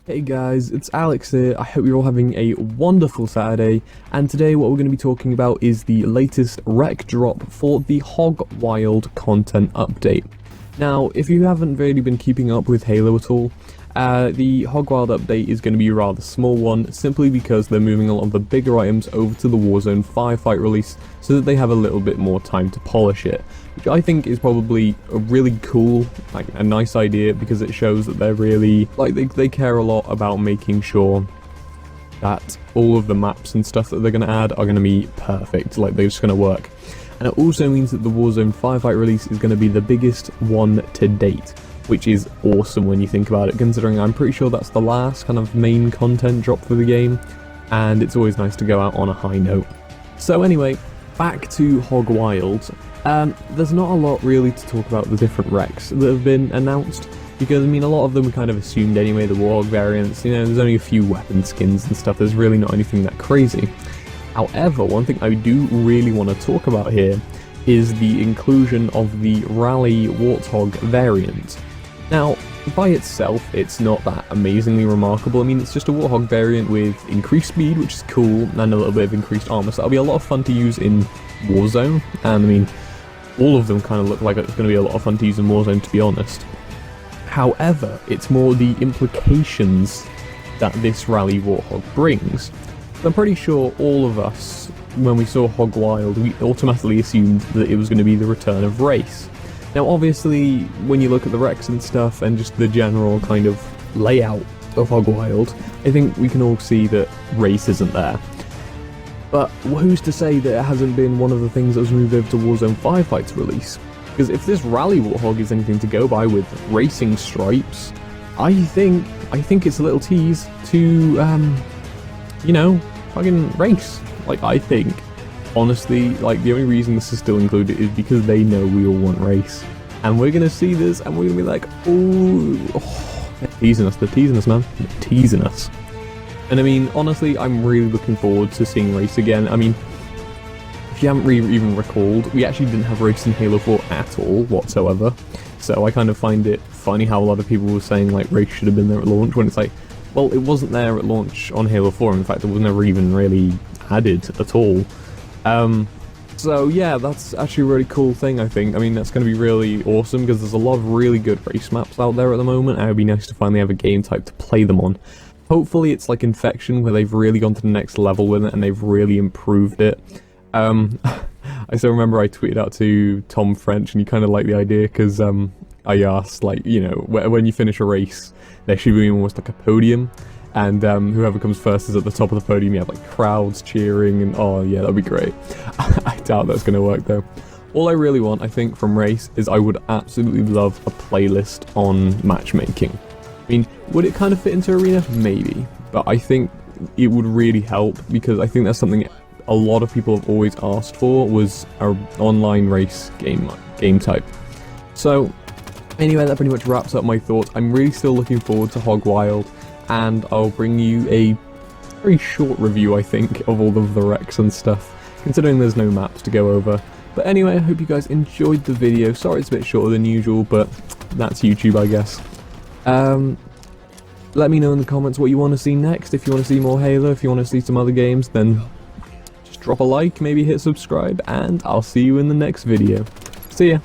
Hey guys, it's Alex here. I hope you're all having a wonderful Saturday, and today what we're going to be talking about is the latest rec drop for the Hog Wild content update. Now, if you haven't really been keeping up with Halo at all, the Hog Wild update is going to be a rather small one, simply because they're moving a lot of the bigger items over to the Warzone Firefight release so that they have a little bit more time to polish it, which I think is probably a really cool, a nice idea, because it shows that they're really, they care a lot about making sure that all of the maps and stuff that they're going to add are going to be perfect, they're just going to work. And it also means that the Warzone Firefight release is going to be the biggest one to date, which is awesome when you think about it, considering I'm pretty sure that's the last kind of main content drop for the game, and it's always nice to go out on a high note. So anyway, back to Hog Wild. There's not a lot really to talk about the different recs that have been announced, because I mean a lot of them we kind of assumed anyway, the Warthog variants, there's only a few weapon skins and stuff, there's really not anything that crazy. However, one thing I do really want to talk about here is the inclusion of the Rally Warthog variant. Now, by itself, it's not that amazingly remarkable. I mean, it's just a Warthog variant with increased speed, which is cool, and a little bit of increased armor, so that'll be a lot of fun to use in Warzone, and I mean, all of them kind of look like it's going to be a lot of fun to use in Warzone, to be honest. However, it's more the implications that this Rally Warthog brings. I'm pretty sure all of us, when we saw Hog Wild, we automatically assumed that it was going to be the return of race. Now obviously, when you look at the recs and stuff, and just the general kind of layout of Hog Wild, I think we can all see that race isn't there. But who's to say that it hasn't been one of the things that was moved over to Warzone Firefight's release? Because if this Rally Warthog is anything to go by with racing stripes, I think it's a little tease to, fucking race. I think, honestly, the only reason this is still included is because they know we all want race. And we're gonna see this, and we're gonna be like, oh, they're teasing us, man. They're teasing us. And I mean, honestly, I'm really looking forward to seeing race again. I mean, if you haven't even recalled, we actually didn't have race in Halo 4 at all, whatsoever. So I kind of find it funny how a lot of people were saying, race should have been there at launch, when it's well, it wasn't there at launch on Halo 4, in fact, it was never even really added at all. So yeah, that's actually a really cool thing, I think. I mean, that's going to be really awesome, because there's a lot of really good race maps out there at the moment, and it would be nice to finally have a game type to play them on. Hopefully it's like Infection, where they've really gone to the next level with it, and they've really improved it. I still remember I tweeted out to Tom French, and he kind of liked the idea, because I asked, when you finish a race, there should be almost like a podium, and whoever comes first is at the top of the podium. You have crowds cheering, and oh yeah, that'd be great. I doubt that's going to work though. All I really want, I think, from race is I would absolutely love a playlist on matchmaking. I mean, would it kind of fit into Arena? Maybe, but I think it would really help, because I think that's something a lot of people have always asked for, was an online race game type. So anyway, that pretty much wraps up my thoughts. I'm really still looking forward to Hog Wild, and I'll bring you a very short review, I think, of all of the recs and stuff, considering there's no maps to go over. But anyway, I hope you guys enjoyed the video. Sorry it's a bit shorter than usual, but that's YouTube, I guess. Let me know in the comments what you want to see next. If you want to see more Halo, if you want to see some other games, then just drop a like, maybe hit subscribe, and I'll see you in the next video. See ya!